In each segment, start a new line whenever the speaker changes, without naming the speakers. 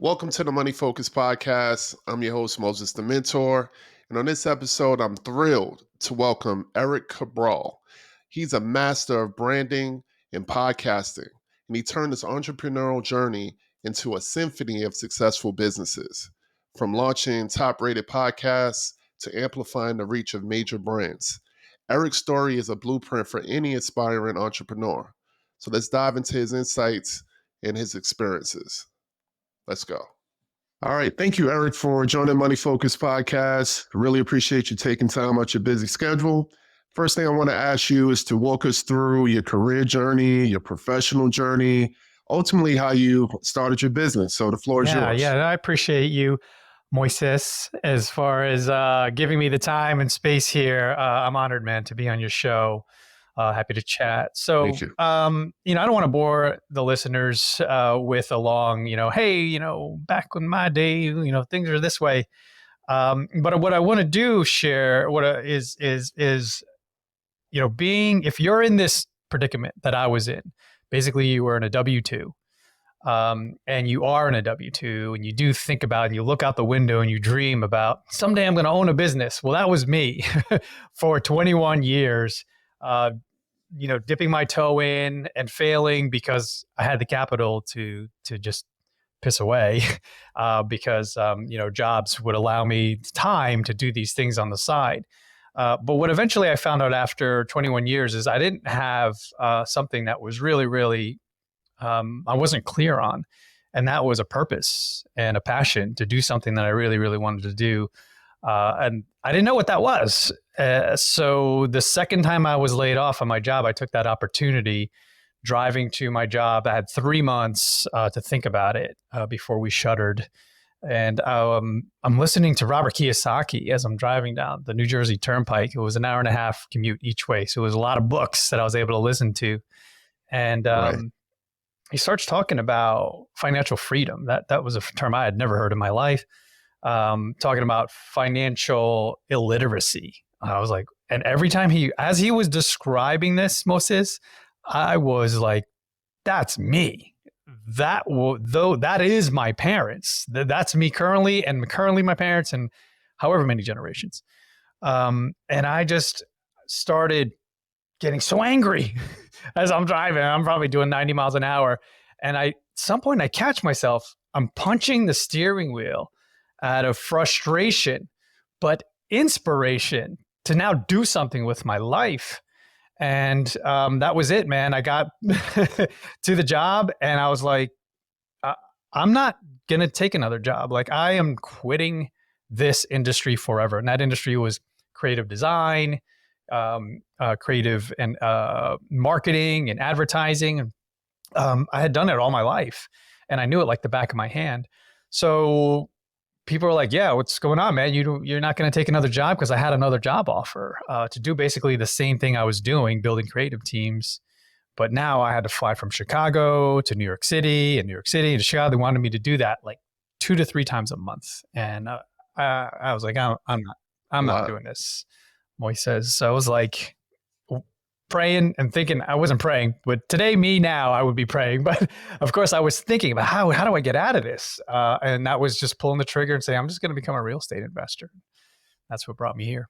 Welcome to the Money Focus Podcast. I'm your host, Moses the Mentor. And on this episode, I'm thrilled to welcome Erik Cabral. He's a master of branding and podcasting, and he turned his entrepreneurial journey into a symphony of successful businesses, from launching top-rated podcasts to amplifying the reach of major brands. Erik's story is a blueprint for any aspiring entrepreneur. So let's dive into his insights and his experiences. Let's go. All right. Thank you, Erik, for joining Money Focus Podcast. Really appreciate you taking time out your busy schedule. First thing I want to ask you is to walk us through your career journey, your professional journey, ultimately how you started your business. So the floor is yours.
Yeah, I appreciate you, Moises, as far as giving me the time and space here. I'm honored, man, to be on your show. Happy to chat. So,
Thank you.
I don't want to bore the listeners with a long, hey, back in my day, things are this way. But what I want to do, share is being, if you're in this predicament that I was in, basically you were in a W-2, and you are in a W-2, and you do think about, and you look out the window and you dream about someday I'm going to own a business. Well, that was me for 21 years. Dipping my toe in and failing because I had the capital to just piss away, because jobs would allow me time to do these things on the side. But what eventually I found out after 21 years is I didn't have something that was really, really I wasn't clear on, and that was a purpose and a passion to do something that I really, really wanted to do. And I didn't know what that was. So the second time I was laid off on my job, I took that opportunity. Driving to my job, I had 3 months to think about it before we shuttered. And I'm listening to Robert Kiyosaki as I'm driving down the New Jersey Turnpike. It was an hour and a half commute each way. So it was a lot of books that I was able to listen to. And
Right.
he starts talking about financial freedom. That was a term I had never heard in my life. Talking about financial illiteracy. I was like, and every time as he was describing this, Moses, I was like, that's me. That is my parents. That's me currently, and currently my parents, and however many generations. And I just started getting so angry as I'm driving. I'm probably doing 90 miles an hour. And at some point I catch myself, I'm punching the steering wheel out of frustration, but inspiration to now do something with my life. And that was it, man. I got to the job and I was like, I'm not going to take another job. Like, I am quitting this industry forever. And that industry was creative design, creative and marketing and advertising. I had done it all my life and I knew it like the back of my hand. So people were like, yeah, what's going on, man? You're not going to take another job? Because I had another job offer to do basically the same thing I was doing, building creative teams. But now I had to fly from Chicago to New York City, and New York City to Chicago. They wanted me to do that like 2 to 3 times a month. And I was like, I'm not doing this, Moises. So I was like praying and thinking. I wasn't praying, but today, now, I would be praying. But of course, I was thinking about how do I get out of this? And that was just pulling the trigger and saying, I'm just going to become a real estate investor. That's what brought me here.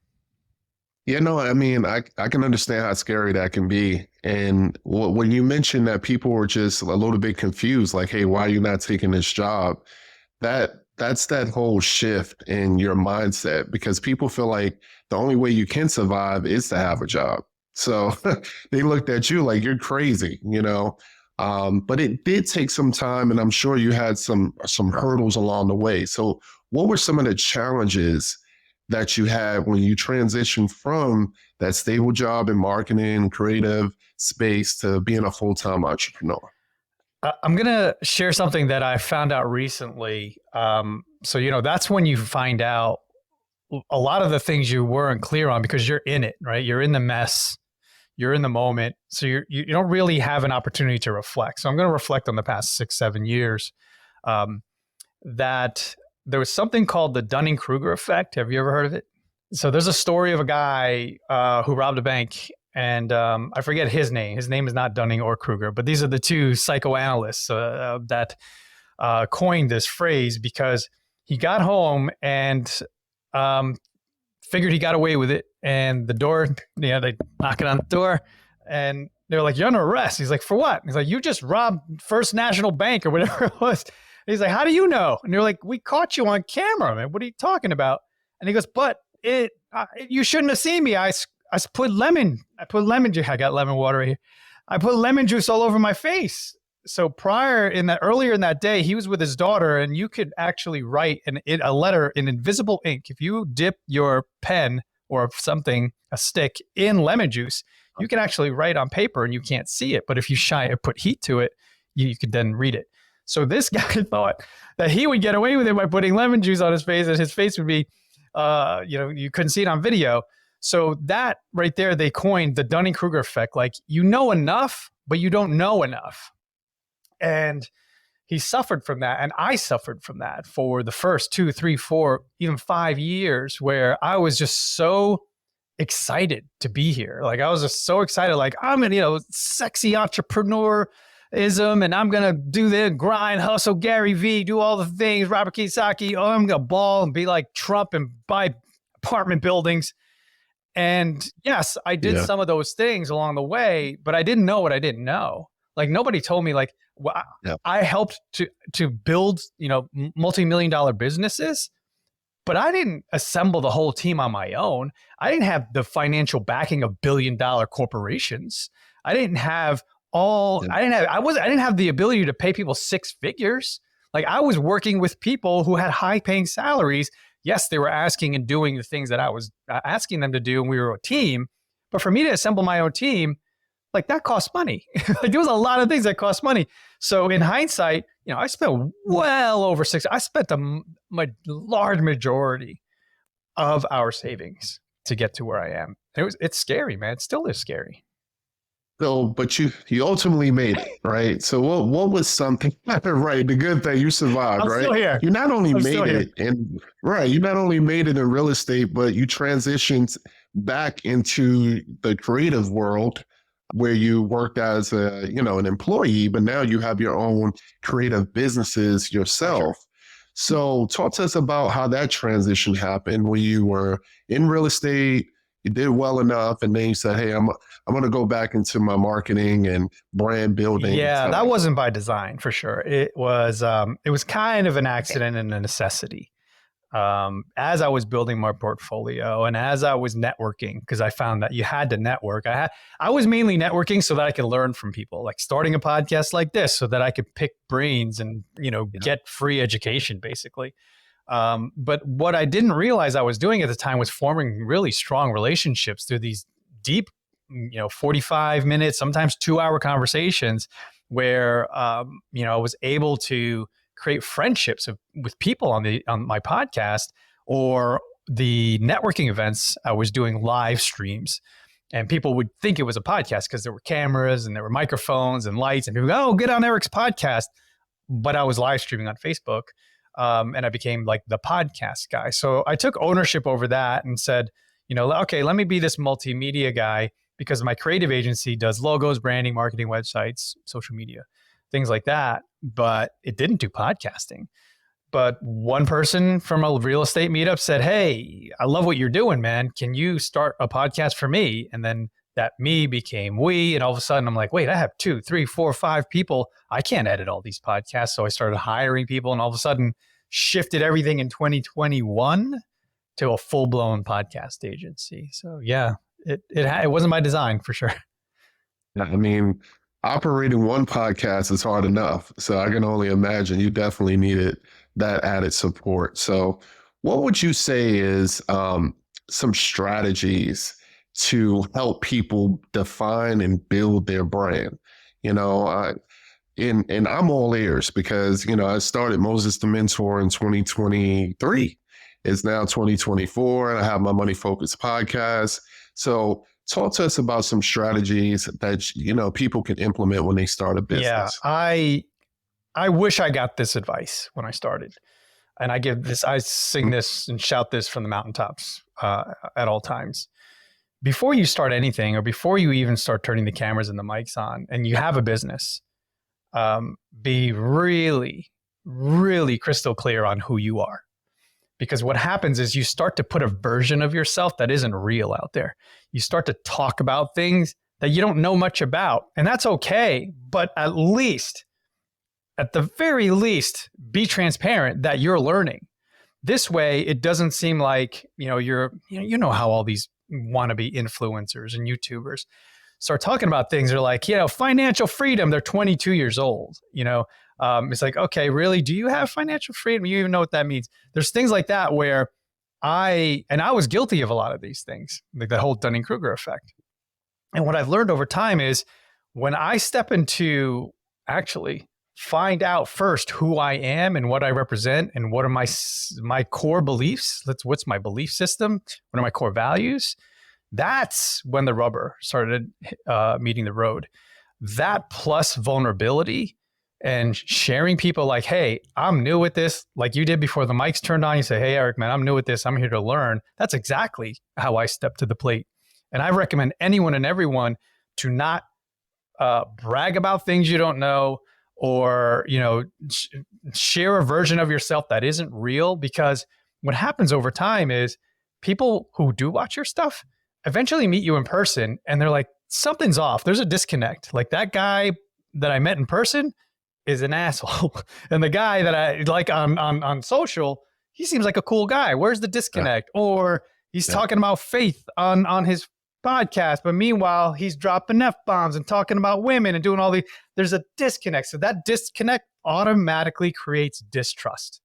Yeah, no, I mean, I can understand how scary that can be. And when you mentioned that people were just a little bit confused, like, hey, why are you not taking this job? That's that whole shift in your mindset, because people feel like the only way you can survive is to have a job. So they looked at you like you're crazy, but it did take some time, and I'm sure you had some hurdles along the way. So what were some of the challenges that you had when you transitioned from that stable job in marketing, creative space to being a full-time entrepreneur?
I'm going to share something that I found out recently. So, that's when you find out a lot of the things you weren't clear on because you're in it, right? You're in the mess. You're in the moment. So you don't really have an opportunity to reflect. So I'm going to reflect on the past 6-7 years, that there was something called the Dunning-Kruger effect. Have you ever heard of it? So there's a story of a guy who robbed a bank, and I forget his name. His name is not Dunning or Kruger, but these are the two psychoanalysts that coined this phrase because he got home and figured he got away with it. And the door, they knock it on the door and they're like, "You're under arrest." He's like, "For what?" He's like, "You just robbed First National Bank," or whatever it was. He's like, "How do you know?" And they're like, "We caught you on camera, man. What are you talking about?" And he goes, "But you shouldn't have seen me. I put lemon juice. I got lemon water right here. I put lemon juice all over my face." So earlier in that day, he was with his daughter, and you could actually write a letter in invisible ink. If you dip your pen or something, a stick, in lemon juice, you can actually write on paper and you can't see it. But if you put heat to it, you could then read it. So this guy thought that he would get away with it by putting lemon juice on his face, and his face would be, you couldn't see it on video. So that right there, they coined the Dunning-Kruger effect. Like, you know enough, but you don't know enough. And he suffered from that. And I suffered from that for the first 2, 3, 4, even 5 years, where I was just so excited to be here. Like, I was just so excited. Like, I'm going to, sexy entrepreneurism, and I'm going to do the grind, hustle, Gary V, do all the things, Robert Kiyosaki. Oh, I'm going to ball and be like Trump and buy apartment buildings. And yes, I did some of those things along the way, but I didn't know what I didn't know. Like, nobody told me, like, I helped to build, multi-million-dollar businesses, but I didn't assemble the whole team on my own. I didn't have the financial backing of billion-dollar corporations. I didn't have I didn't have the ability to pay people 6 figures. Like, I was working with people who had high-paying salaries. Yes, they were asking and doing the things that I was asking them to do, and we were a team. But for me to assemble my own team, like, that cost money. Like, there was a lot of things that cost money. So in hindsight, I spent well over I spent my large majority of our savings to get to where I am. It's scary, man. It still is scary.
So, but you ultimately made it, right? So what was something, right? The good thing, you survived,
I'm
right?
still here.
You not only
I'm
made it you not only made it in real estate, but you transitioned back into the creative world where you worked as an employee, but now you have your own creative businesses yourself. So talk to us about how that transition happened when you were in real estate. You did well enough, and then you said, "Hey, I'm going to go back into my marketing and brand building."
Yeah, that wasn't by design, for sure. It was kind of an accident and a necessity. As I was building my portfolio and as I was networking, because I found that you had to network. I was mainly networking so that I could learn from people, like starting a podcast like this, so that I could pick brains and get free education, basically. But what I didn't realize I was doing at the time was forming really strong relationships through these deep, 45 minutes, sometimes 2-hour conversations where, I was able to create friendships with people on my podcast, or the networking events. I was doing live streams, and people would think it was a podcast because there were cameras and there were microphones and lights, and people go, "Oh, get on Erik's podcast." But I was live streaming on Facebook. And I became like the podcast guy. So I took ownership over that and said, okay, let me be this multimedia guy, because my creative agency does logos, branding, marketing, websites, social media, things like that. But it didn't do podcasting. But one person from a real estate meetup said, "Hey, I love what you're doing, man. Can you start a podcast for me?" And then that me became we. And all of a sudden I'm like, wait, I have 2, 3, 4, 5 people. I can't edit all these podcasts. So I started hiring people, and all of a sudden shifted everything in 2021 to a full-blown podcast agency. So yeah, it wasn't by design, for sure.
I mean, operating one podcast is hard enough. So I can only imagine you definitely needed that added support. So what would you say is some strategies to help people define and build their brand? And I'm all ears, because, I started Moses the Mentor in 2023. It's now 2024, and I have my Money Focused podcast. So talk to us about some strategies that, people can implement when they start a business.
Yeah, I wish I got this advice when I started. And I sing this and shout this from the mountaintops at all times. Before you start anything, or before you even start turning the cameras and the mics on, and you have a business, be really, really crystal clear on who you are. Because what happens is you start to put a version of yourself that isn't real out there. You start to talk about things that you don't know much about, and that's okay. But at the very least, be transparent that you're learning. This way, it doesn't seem like, you know how all these wannabe influencers and YouTubers start talking about things. They're like, financial freedom. They're 22 years old. It's like, okay, really? Do you have financial freedom? You even know what that means? There's things like that where I was guilty of a lot of these things, like that whole Dunning-Kruger effect. And what I've learned over time is when I step into actually find out first who I am and what I represent and what are my core beliefs. What's my belief system? What are my core values? That's when the rubber started meeting the road. That plus vulnerability and sharing people like, hey, I'm new at this, like you did before the mics turned on. You say, hey, Erik, man, I'm new at this. I'm here to learn. That's exactly how I stepped to the plate. And I recommend anyone and everyone to not brag about things you don't know, or share a version of yourself that isn't real. Because what happens over time is people who do watch your stuff eventually meet you in person and they're like, something's off. There's a disconnect. Like that guy that I met in person is an asshole. And the guy that I like on social, he seems like a cool guy. Where's the disconnect? Or he's talking about faith on his podcast, but meanwhile he's dropping F-bombs and talking about women and doing all there's a disconnect. So that disconnect automatically creates distrust.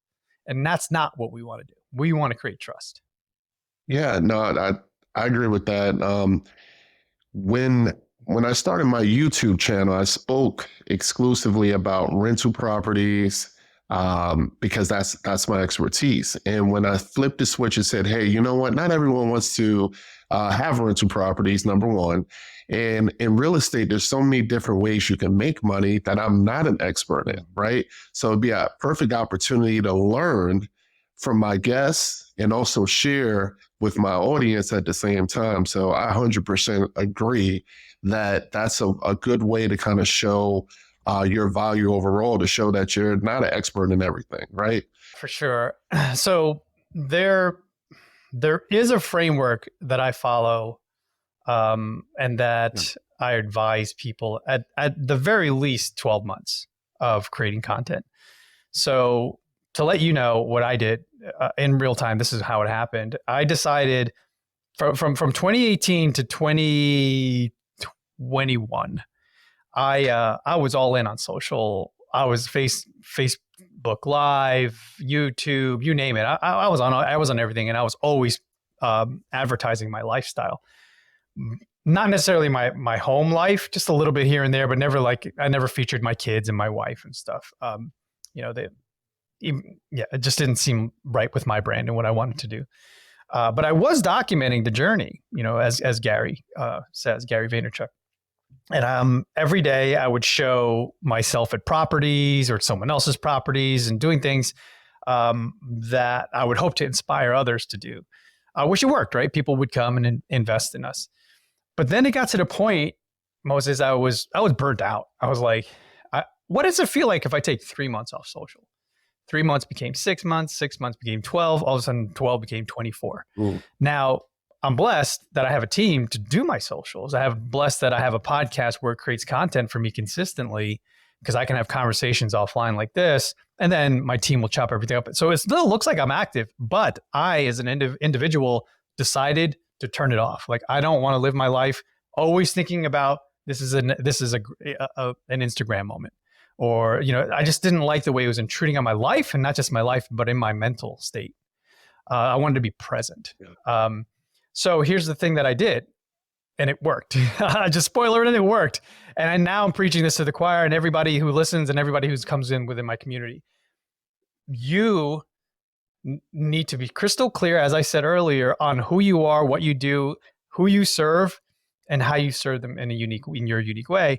And that's not what we want to do. We want to create trust.
Yeah, no, I agree with that. When I started my YouTube channel, I spoke exclusively about rental properties, because that's my expertise. And when I flipped the switch and said, hey, you know what? Not everyone wants to have rental properties, number one. And in real estate, there's so many different ways you can make money that I'm not an expert in, right? So it'd be a perfect opportunity to learn from my guests and also share with my audience at the same time. So I 100% agree that that's a good way to kind of show your value overall, to show that you're not an expert in everything, right?
For sure. So there is a framework that I follow, and that I advise people at the very least 12 months of creating content. So to let you know what I did in real time, this is how it happened. I decided from 2018 to 2021, I was all in on social. I was Facebook Live, YouTube, you name it. I was on everything, and I was always advertising my lifestyle. Not necessarily my home life, just a little bit here and there, but I never featured my kids and my wife and stuff. It just didn't seem right with my brand and what I wanted to do. But I was documenting the journey, as Gary says, Gary Vaynerchuk. And every day I would show myself at properties or at someone else's properties and doing things that I would hope to inspire others to do. Which it worked, right? People would come and invest in us. But then it got to the point, Moses, I was burnt out. I was like, what does it feel like if I take 3 months off social? 3 months became 6 months, 6 months became 12, all of a sudden 12 became 24. Ooh. Now, I'm blessed that I have a team to do my socials. Blessed that I have a podcast where it creates content for me consistently, because I can have conversations offline like this, and then my team will chop everything up. So it still looks like I'm active, but I, as an individual, decided to turn it off. Like, I don't want to live my life always thinking about this is an Instagram moment. Or, I just didn't like the way it was intruding on my life, and not just my life, but in my mental state. I wanted to be present. Yeah. So here's the thing that I did, and it worked. Just spoiler alert, it worked. And now I'm preaching this to the choir and everybody who listens and everybody who comes in within my community. You need to be crystal clear, as I said earlier, on who you are, what you do, who you serve, and how you serve them in your unique way.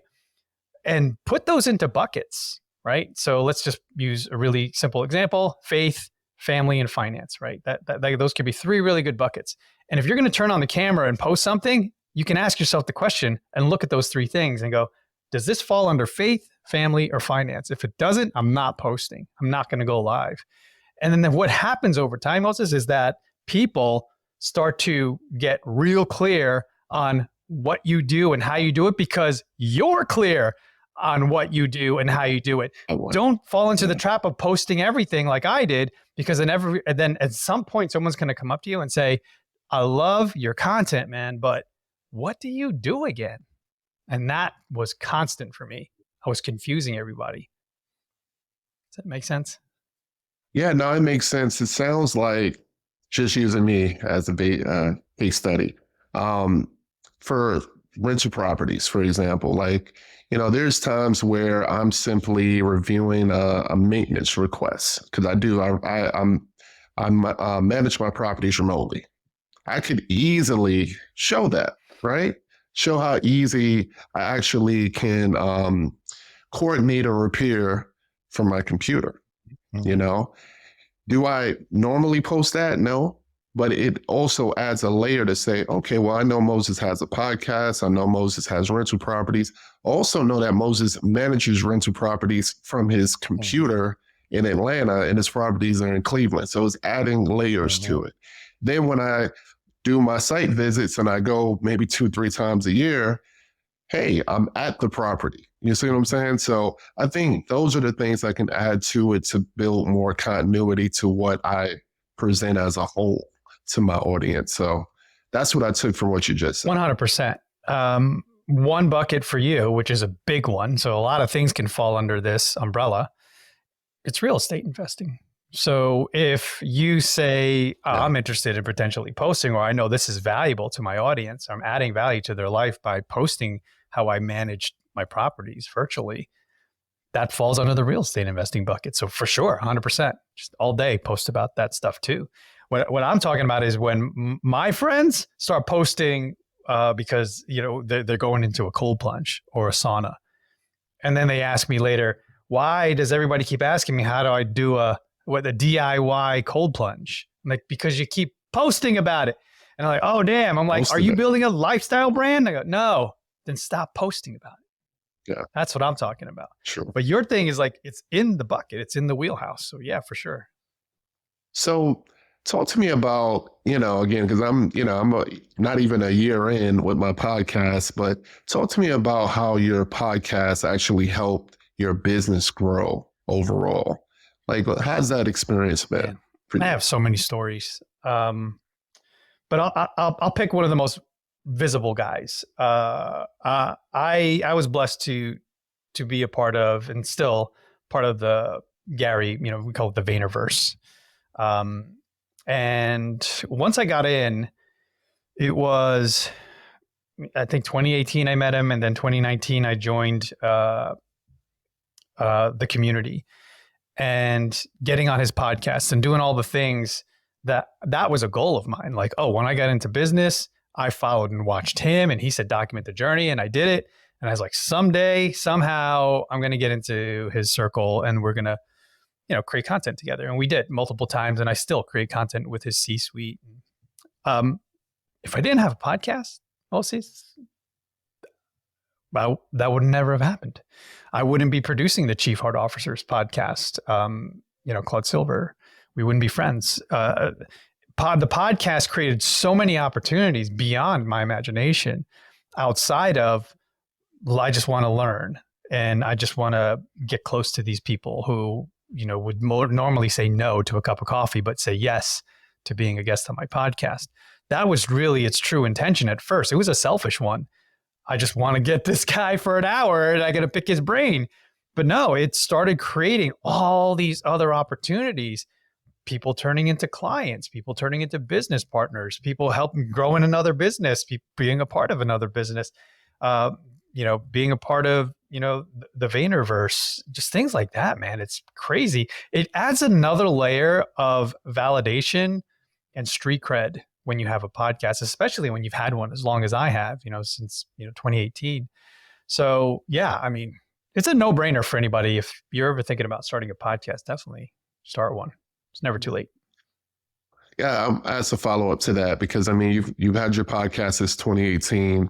And put those into buckets, right? So let's just use a really simple example: faith, family, and finance, right? That those could be 3 really good buckets. And if you're going to turn on the camera and post something, you can ask yourself the question and look at those 3 things and go, does this fall under faith, family, or finance? If it doesn't, I'm not posting. I'm not going to go live. And then what happens over time, Moses, is that people start to get real clear on what you do and how you do it because you're clear on what you do and how you do it. Don't fall into the trap of posting everything like I did, because then at some point someone's going to come up to you and say, I love your content, man, but what do you do again? And that was constant for me. I was confusing everybody. Does that make sense?
Yeah, no, it makes sense. It sounds like, just using me as a case study, for rental properties, for example, like, there's times where I'm simply reviewing a maintenance request because I manage my properties remotely. I could easily show that, right? Show how easy I actually can coordinate a repair from my computer. Do I normally post that? No, but it also adds a layer to say, okay, well, I know Moses has a podcast. I know Moses has rental properties. Also know that Moses manages rental properties from his computer in Atlanta, and his properties are in Cleveland. So it's adding layers to it. Then when I do my site visits and I go maybe 2-3 times a year, hey, I'm at the property. You see what I'm saying? So I think those are the things I can add to it to build more continuity to what I present as a whole to my audience. So that's what I took from what you just said.
100%. One bucket for you, which is a big one. So a lot of things can fall under this umbrella. It's real estate investing. So if you say, I'm interested in potentially posting, or I know this is valuable to my audience, I'm adding value to their life by posting how I manage my properties virtually, that falls under the real estate investing bucket. So for sure, 100%, just all day post about that stuff too. What I'm talking about is when my friends start posting because they're going into a cold plunge or a sauna. And then they ask me later, why does everybody keep asking me, how do I do a DIY cold plunge? I'm like, because you keep posting about it. And I'm like, oh, damn. I'm like, are you building a lifestyle brand? I go, no, then stop posting about it.
Yeah.
That's what I'm talking about.
Sure.
But your thing is like, it's in the bucket. It's in the wheelhouse. So yeah, for sure.
So talk to me about, again, because I'm not even a year in with my podcast, but talk to me about how your podcast actually helped your business grow overall. Like, how's that experience been?
I have so many stories, but I'll pick one of the most visible guys. I was blessed to be a part of, and still part of, the Gary, we call it the Vaynerverse. And once I got in, it was, I think 2018 I met him, and then 2019 I joined the community. And getting on his podcast and doing all the things that was a goal of mine. Like, when I got into business, I followed and watched him, and he said, document the journey. And I did it. And I was like, someday, somehow I'm going to get into his circle and we're going to, create content together. And we did multiple times. And I still create content with his C-suite. If I didn't have a podcast, that would never have happened. I wouldn't be producing the Chief Heart Officers podcast. Claude Silver, we wouldn't be friends. The podcast created so many opportunities beyond my imagination, outside of, I just want to learn and I just want to get close to these people who, would normally say no to a cup of coffee, but say yes to being a guest on my podcast. That was really its true intention at first. It was a selfish one. I just want to get this guy for an hour and I got to pick his brain. But no, it started creating all these other opportunities, people turning into clients, people turning into business partners, people helping grow in another business, being a part of another business, being a part of, the Vaynerverse, just things like that, man. It's crazy. It adds another layer of validation and street cred when you have a podcast, especially when you've had one as long as I have, since, 2018. So yeah, I mean, it's a no-brainer for anybody. If you're ever thinking about starting a podcast, definitely start one. It's never too late.
Yeah, as a follow-up to that, because I mean, you've had your podcast since 2018.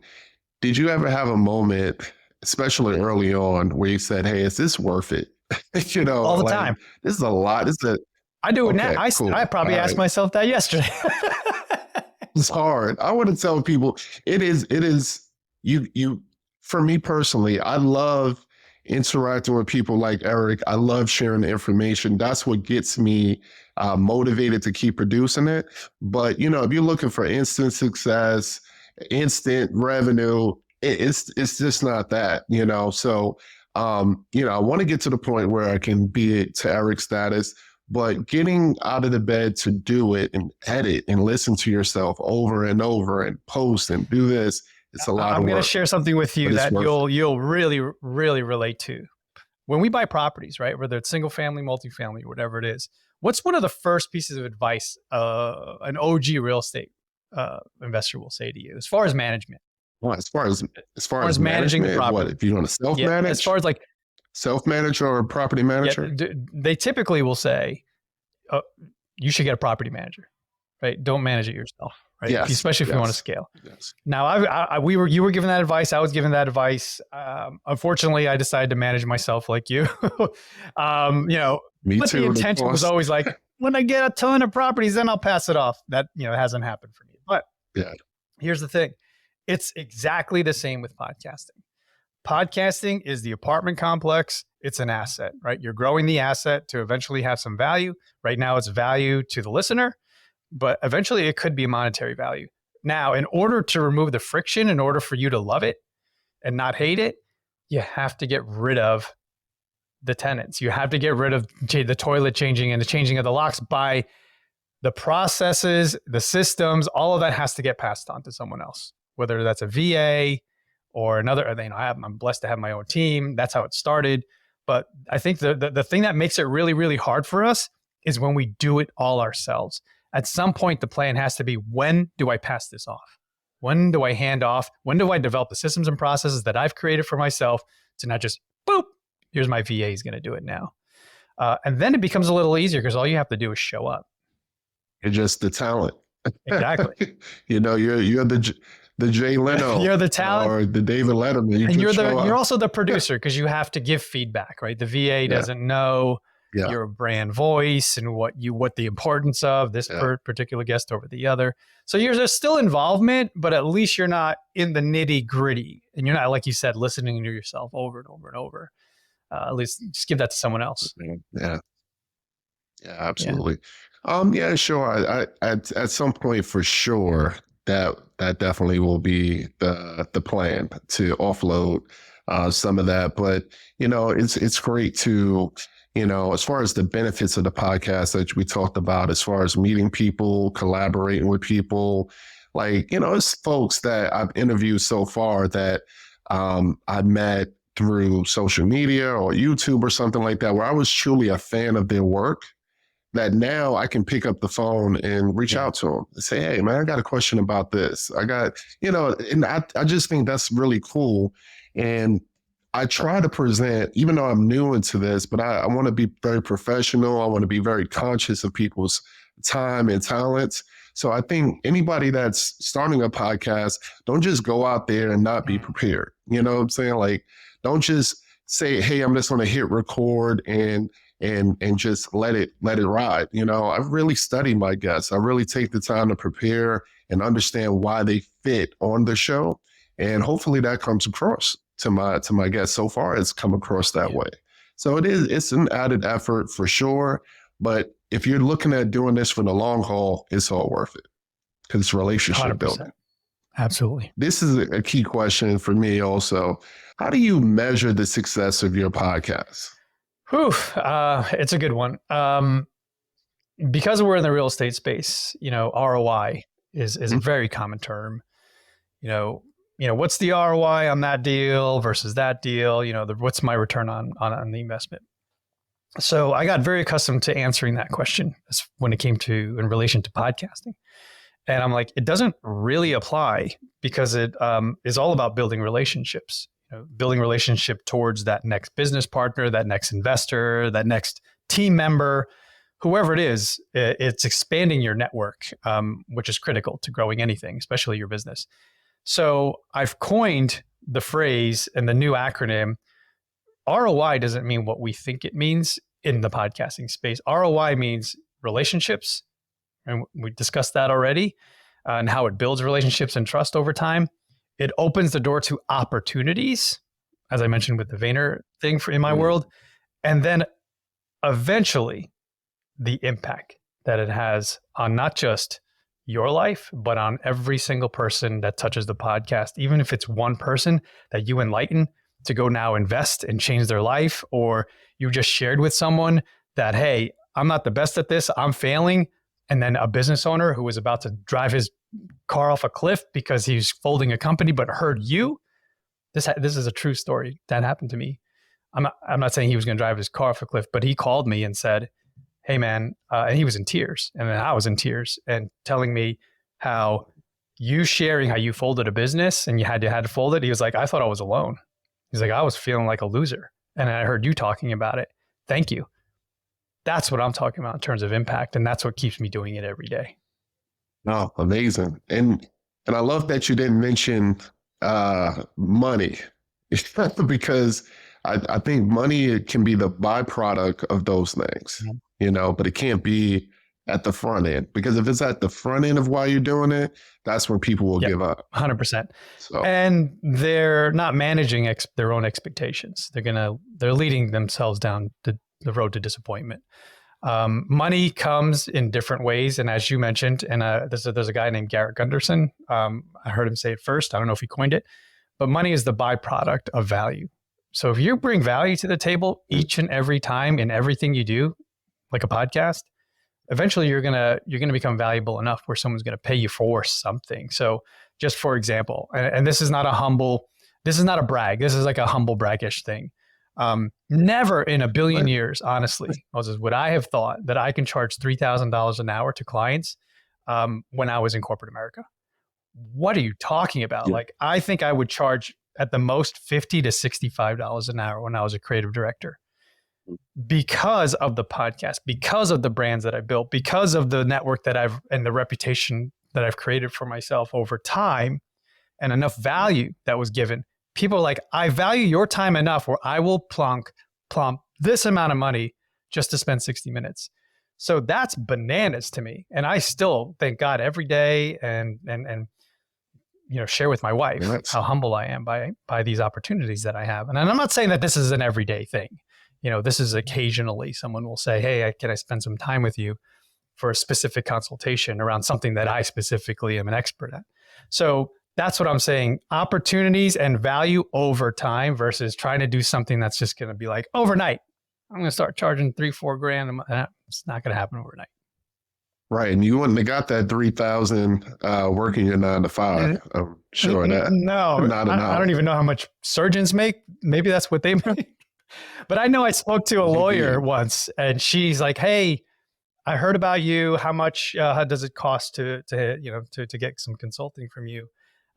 Did you ever have a moment especially early on, where you said, "Hey, is this worth it?"
All the
Like
time.
this is a lot. This is
I do it now.
okay,
I
cool.
probably
All
asked
right.
myself that yesterday.
It's hard. I want to tell people it is you for me personally, I love interacting with people like Erik. I love sharing the information. That's what gets me motivated to keep producing it. But if you're looking for instant success, instant revenue, it's just not that. So I want to get to the point where I can be to Erik's status, but getting out of the bed to do it and edit and listen to yourself over and over and post and do this, it's a lot
I'm
of
going to
work,
share something with
but
you
it's
that
worth it.
you'll really, really relate to. When we buy properties, right, whether it's single family, multifamily, whatever it is, what's one of the first pieces of advice an OG real estate investor will say to you as far as management?
Well, as far as
Managing the
management, what
property.
if you want to
Yeah, as far as like,
self-manage or a property
yeah,
manager?
they typically will say, uh, you should get a property manager, right? Don't manage it yourself, right?
Yes,
Especially if you want to
yes,
scale.
yes.
Now, you were given that advice. I was given that advice. Unfortunately, I decided to manage myself like you. You know,
Me
but the
too, of
intention was
course.
always like, when I get a ton of properties, then I'll pass it off. That hasn't happened for me. But
Yeah,
here's the thing: it's exactly the same with podcasting. Podcasting is the apartment complex. It's an asset, right? You're growing the asset to eventually have some value. Right now, it's value to the listener, but eventually it could be monetary value. Now, in order to remove the friction, in order for you to love it and not hate it, you have to get rid of the tenants. You have to get rid of the toilet changing and the changing of the locks by the processes, the systems, all of that has to get passed on to someone else, whether that's a VA or another. I'm blessed to have my own team. That's how it started. But I think the thing that makes it really, really hard for us is when we do it all ourselves. At some point, the plan has to be, when do I pass this off? When do I hand off? When do I develop the systems and processes that I've created for myself to not just, boop, here's my VA, he's going to do it now. And then it becomes a little easier because all you have to do is show up.
you're just the talent.
Exactly.
You're the Jay Leno
You're the talent,
or the David Letterman. You
and
just show
you're
up.
also the producer because you have to give feedback, right? The VA
Yeah,
doesn't know
yeah,
your brand voice and what the importance of this
yeah.
particular guest over the other. So there's still involvement, but at least you're not in the nitty gritty, and you're not, like you said, listening to yourself over and over and over. At least just give that to someone else.
Yeah, yeah,
Yeah,
absolutely. Yeah, sure. At some point for sure that definitely will be the plan to offload some of that. But it's great to as far as the benefits of the podcast that we talked about, as far as meeting people, collaborating with people, like it's folks that I've interviewed so far that I met through social media or YouTube or something like that, where I was truly a fan of their work, that now I can pick up the phone and reach
yeah,
out to them and say, hey, man, I got a question about this. I got, and I just think that's really cool. And I try to present, even though I'm new into this, but I want to be very professional. I want to be very conscious of people's time and talents. So I think anybody that's starting a podcast, don't just go out there and not be prepared. You know what I'm saying? Like, don't just say, hey, I'm just going to hit record and just let it ride. I really study my guests. I really take the time to prepare and understand why they fit on the show, and hopefully that comes across to my guests. So far, it's come across that
yeah,
way. So it's an added effort for sure. But if you're looking at doing this for the long haul, it's all worth it because it's relationship
100%.
building.
Absolutely.
This is a key question for me also. How do you measure the success of your podcast?
Whew, it's a good one. Because we're in the real estate space, ROI is a very common term. What's the ROI on that deal versus that deal? What's my return on the investment? So I got very accustomed to answering that question when it came to in relation to podcasting. And I'm like, it doesn't really apply because it is all about building relationships, building relationship towards that next business partner, that next investor, that next team member, whoever it is. It's expanding your network, which is critical to growing anything, especially your business. So I've coined the phrase and the new acronym, ROI doesn't mean what we think it means in the podcasting space. ROI means relationships, and we discussed that already, and how it builds relationships and trust over time. It opens the door to opportunities, as I mentioned with the Vayner thing in my world, and then eventually the impact that it has on not just your life, but on every single person that touches the podcast. Even if it's one person that you enlighten to go now invest and change their life, or you just shared with someone that, hey, I'm not the best at this, I'm failing. And then a business owner who was about to drive his car off a cliff because he's folding a company, but heard you. This is a true story that happened to me. I'm not saying he was going to drive his car off a cliff, but he called me and said, hey man, and he was in tears, and then I was in tears, and telling me how you sharing how you folded a business and you had to fold it. He was like, I thought I was alone. He's like, I was feeling like a loser, and I heard you talking about it. Thank you. That's what I'm talking about in terms of impact, and that's what keeps me doing it every day.
Oh, amazing. And I love that you didn't mention money because I think money can be the byproduct of those things, but it can't be at the front end, because if it's at the front end of why you're doing it, that's when people will give up.
100%.
So,
and they're not managing their own expectations. They're leading themselves down the road to disappointment. Money comes in different ways. And as you mentioned, and there's a guy named Garrett Gunderson. I heard him say it first. I don't know if he coined it, but money is the byproduct of value. So if you bring value to the table each and every time in everything you do, like a podcast, eventually you're gonna become valuable enough where someone's gonna pay you for something. So just for example, and this is not a brag. This is like a humble braggish thing. Never in a billion years, honestly, Moses, would I have thought that I can charge $3,000 an hour to clients when I was in corporate America. What are you talking about?
Yeah.
Like, I think I would charge at the most $50 to $65 an hour when I was a creative director, because of the podcast, because of the brands that I built, because of the network and the reputation that I've created for myself over time, and enough value that was given. People are like, I value your time enough where I will plump this amount of money just to spend 60 minutes. So that's bananas to me. And I still thank God every day and share with my wife how humble I am by these opportunities that I have. And I'm not saying that this is an everyday thing. This is occasionally someone will say, hey, can I spend some time with you for a specific consultation around something that I specifically am an expert at? So that's what I'm saying. Opportunities and value over time versus trying to do something that's just going to be like overnight. I'm going to start charging $3-4 grand. It's not going to happen overnight.
Right. And you wouldn't have got that 3,000 working your 9 to 5. I'm sure that.
No, I don't even know how much surgeons make. Maybe that's what they make. But I know I spoke to a lawyer once, and she's like, hey, I heard about you. How much how does it cost to get some consulting from you?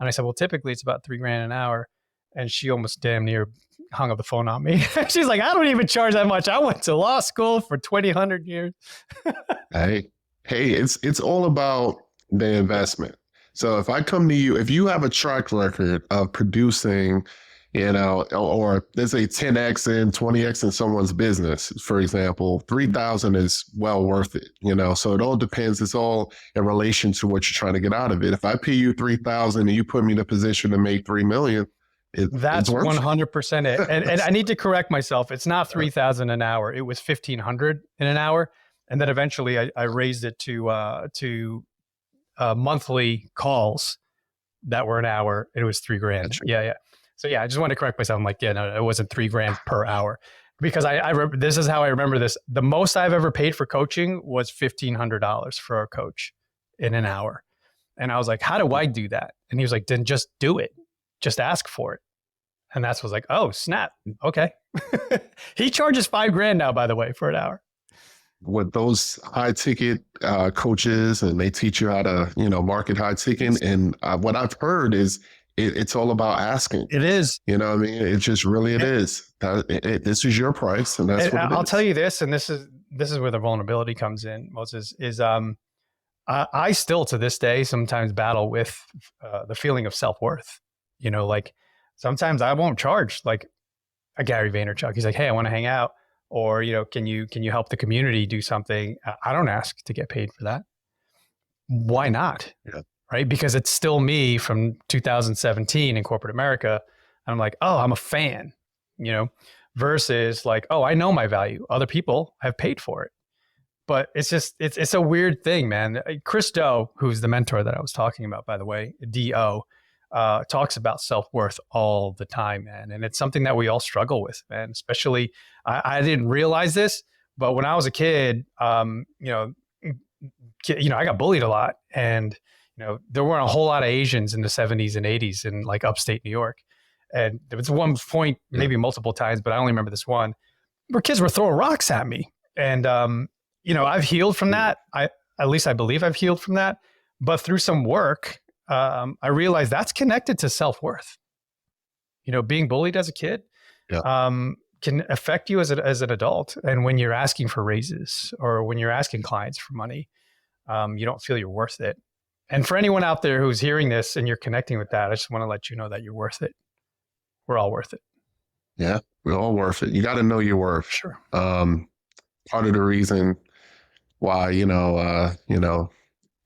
And I said, well, typically it's about $3 grand an hour. And she almost damn near hung up the phone on me. She's like, I don't even charge that much. I went to law school for 2,000 years.
Hey, it's all about the investment. So if I come to you, if you have a track record of producing, or there's a 10x and 20x in someone's business, for example, 3,000 is well worth it, so it all depends. It's all in relation to what you're trying to get out of it. If I pay you 3,000 and you put me in a position to make 3 million,
that's 100% it. And I need to correct myself. It's not 3,000 an hour. It was 1,500 in an hour. And then eventually I raised it to monthly calls that were an hour. It was $3 grand. Yeah. So yeah, I just wanted to correct myself. I'm like, no, it wasn't $3 grand per hour, because I remember, this is how I remember this. The most I've ever paid for coaching was $1,500 for a coach in an hour. And I was like, how do I do that? And he was like, then just do it. Just ask for it. And that's was like, oh, snap. Okay. He charges $5 grand now, by the way, for an hour.
With those high ticket coaches, and they teach you how to, market high ticket. And what I've heard is it's all about asking.
It is.
You know what I mean? It just really, it is. This is your price, and that's what it is.
I'll tell you this, and this is where the vulnerability comes in, Moses, is I still to this day sometimes battle with the feeling of self-worth. Like Sometimes I won't charge like a Gary Vaynerchuk. He's like, hey, I want to hang out. Or, can you help the community do something? I don't ask to get paid for that. Why not?
Yeah.
Right? Because it's still me from 2017 in corporate America. I'm like, oh, I'm a fan, versus like, oh, I know my value. Other people have paid for it. But it's a weird thing, man. Chris Do, who's the mentor that I was talking about, by the way, Do, talks about self-worth all the time, man. And it's something that we all struggle with, man. Especially, I didn't realize this, but when I was a kid, I got bullied a lot, and there weren't a whole lot of Asians in the 70s and 80s in like upstate New York. And there was one point, maybe multiple times, but I only remember this one, where kids were throwing rocks at me. And I've healed from that. At least I believe I've healed from that. But through some work, I realized that's connected to self-worth. Being bullied as a kid can affect you as an adult. And when you're asking for raises or when you're asking clients for money, you don't feel you're worth it. And for anyone out there who's hearing this and you're connecting with that, I just want to let you know that you're worth it. We're all worth it.
Yeah, we're all worth it. You got to know your worth.
Sure.
Part of the reason why,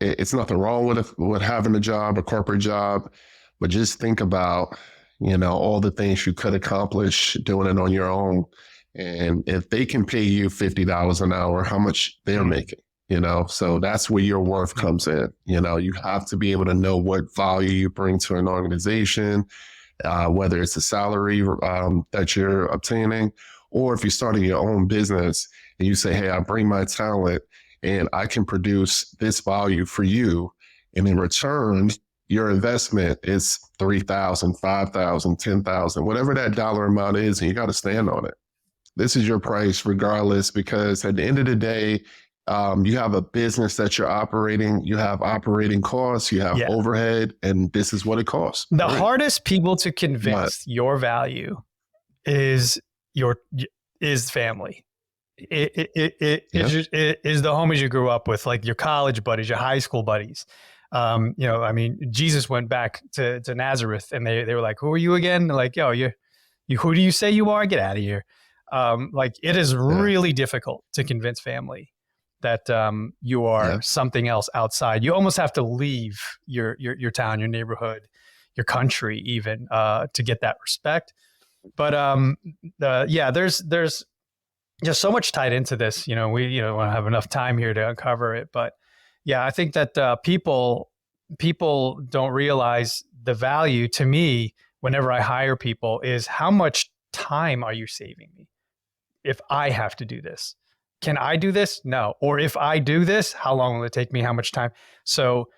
it's nothing wrong with having a job, a corporate job, but just think about, all the things you could accomplish doing it on your own. And if they can pay you $50 an hour, how much they're making, so that's where your worth comes in. You have to be able to know what value you bring to an organization, whether it's a salary that you're obtaining, or if you're starting your own business and you say, hey, I bring my talent and I can produce this value for you. And in return, your investment is $3,000, $5,000, $10,000, whatever that dollar amount is, and you got to stand on it. This is your price regardless, because at the end of the day, you have a business that you're operating, you have operating costs, you have overhead, and this is what it costs.
The hardest people to convince your value is family. It is the homies you grew up with, like your college buddies, your high school buddies. Jesus went back to Nazareth, and they were like, "Who are you again?" They're like, "Yo, you, who do you say you are? Get out of here." It is really difficult to convince family that you are something else outside. You almost have to leave your town, your neighborhood, your country, even to get that respect. But there's just so much tied into this. We don't have enough time here to uncover it, but yeah, I think that people don't realize the value to me whenever I hire people is how much time are you saving me if I have to do this. Can I do this? No. Or if I do this, how long will it take me? How much time? So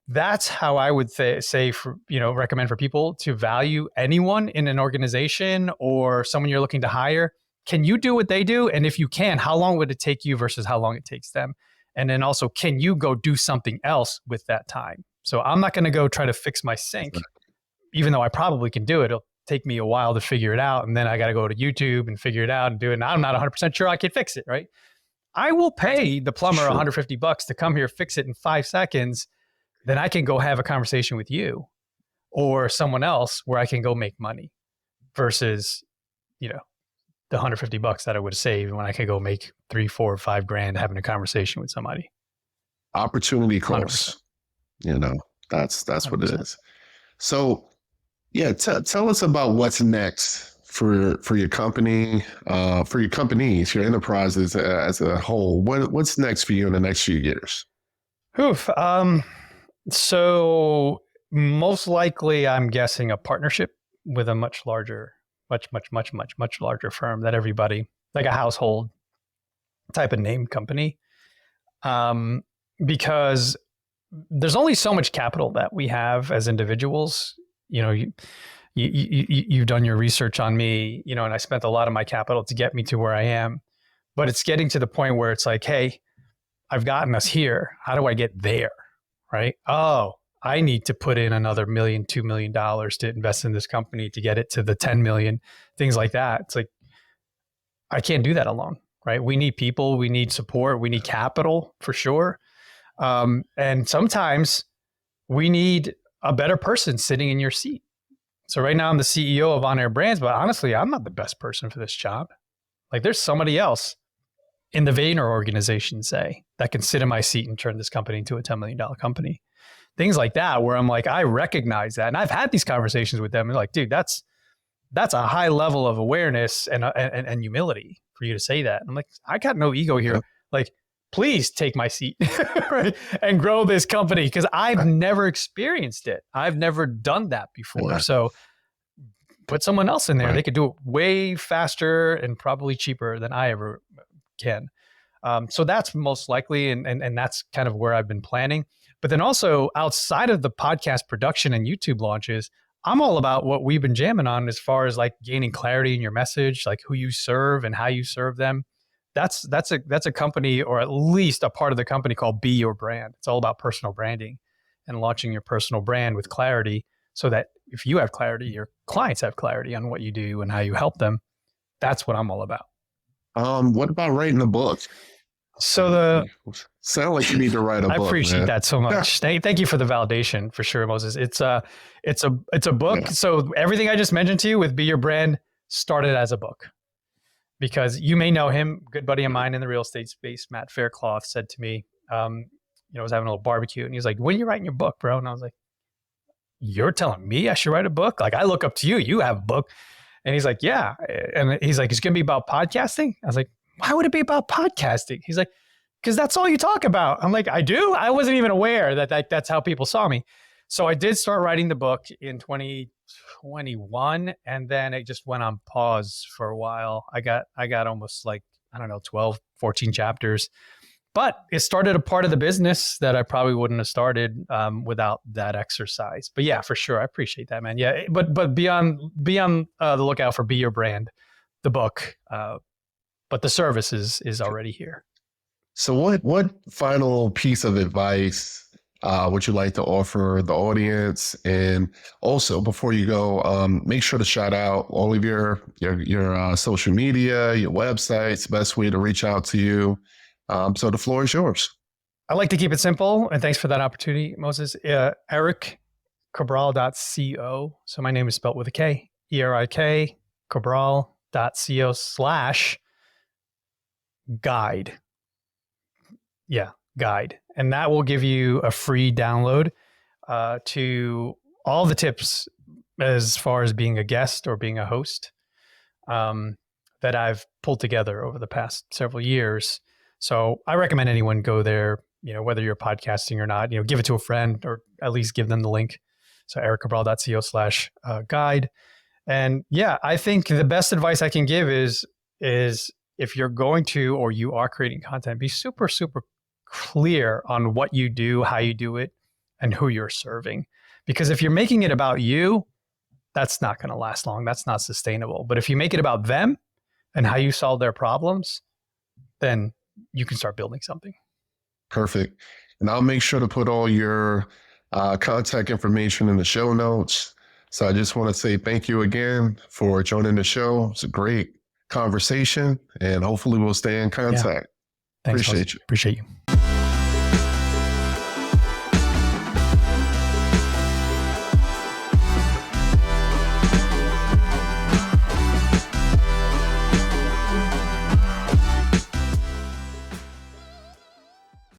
that's how I would say recommend for people to value anyone in an organization or someone you're looking to hire. Can you do what they do? And if you can, how long would it take you versus how long it takes them? And then also, can you go do something else with that time? So I'm not going to go try to fix my sink, even though I probably can do it. It'll take me a while to figure it out. And then I got to go to YouTube and figure it out and do it. And I'm not 100% sure I can fix it, right? I will pay the plumber $150 to come here, fix it in 5 seconds. Then I can go have a conversation with you or someone else where I can go make money versus, the $150 that I would have saved when I could go make 3, 4, 5 grand having a conversation with somebody.
Opportunity costs, that's 100%. What it is. So tell us about what's next for your company, for your companies, your enterprises as a whole. What's next for you in the next few years?
So most likely I'm guessing a partnership with a much larger firm that everybody, like a household type of name company. Because there's only so much capital that we have as individuals. You've done your research on me, and I spent a lot of my capital to get me to where I am, but it's getting to the point where it's like, hey, I've gotten us here. How do I get there? Right? Oh, I need to put in another $1 million, $2 million to invest in this company to get it to the 10 million, things like that. It's like, I can't do that alone, right? We need people, we need support, we need capital for sure. And sometimes we need a better person sitting in your seat So right now I'm the CEO of On Air Brands, but honestly, I'm not the best person for this job. Like there's somebody else in the Vayner organization, say, that can sit in my seat and turn this company into a $10 million company. Things like that, where I'm like, I recognize that. And I've had these conversations with them. And like, dude, that's a high level of awareness and humility for you to say that. I'm like, I got no ego here.
Yeah.
Like, please take my seat right? And grow this company because I've never experienced it. I've never done that before.
Yeah.
So put someone else in there.
Right.
They could do it way faster and probably cheaper than I ever can. So that's most likely, and that's kind of where I've been planning. But then also outside of the podcast production and YouTube launches, I'm all about what we've been jamming on as far as like gaining clarity in your message, like who you serve and how you serve them. That's a company, or at least a part of the company, called Be Your Brand. It's all about personal branding and launching your personal brand with clarity, so that if you have clarity, your clients have clarity on what you do and how you help them. That's what I'm all about.
What about writing a book?
So
sound like you need to write a book.
I appreciate
man.
that so much. Thank you for the validation, for sure, Moses. It's a book.
Yeah.
So everything I just mentioned to you with Be Your Brand started as a book, because you may know him, good buddy of mine in the real estate space, Matt Faircloth, said to me, I was having a little barbecue, and he was like, "When are you writing your book, bro?" And I was like, "You're telling me I should write a book? Like, I look up to you. You have a book." And he's like, "Yeah." And he's like, "It's going to be about podcasting?" I was like, "Why would it be about podcasting?" He's like, "Because that's all you talk about." I'm like, "I do?" I wasn't even aware that that's how people saw me. So I did start writing the book in 2021, and then it just went on pause for a while. I got almost like, I don't know, 12, 14 chapters. But it started a part of the business that I probably wouldn't have started without that exercise. But yeah, for sure, I appreciate that, man. Yeah, but be on the lookout for Be Your Brand, the book. But the service is already here.
So what final piece of advice would you like to offer the audience? And also, before you go, make sure to shout out all of your social media, your websites, best way to reach out to you. So the floor is yours.
I like to keep it simple, and thanks for that opportunity, Moses. Erik Cabral.co. So my name is spelled with a K, ERIK, Cabral.co/guide. Yeah, guide. And that will give you a free download to all the tips as far as being a guest or being a host that I've pulled together over the past several years. So I recommend anyone go there, whether you're podcasting or not, give it to a friend, or at least give them the link. So erikcabral.co/guide. And yeah, I think the best advice I can give is if you're going to, or you are creating content, be super, super clear on what you do, how you do it, and who you're serving. Because if you're making it about you, that's not going to last long. That's not sustainable. But if you make it about them and how you solve their problems, then you can start building something.
Perfect. And I'll make sure to put all your contact information in the show notes. So I just want to say thank you again for joining the show. It's a great conversation, and hopefully we'll stay in contact.
Yeah. Thanks,
Appreciate you.
Appreciate you.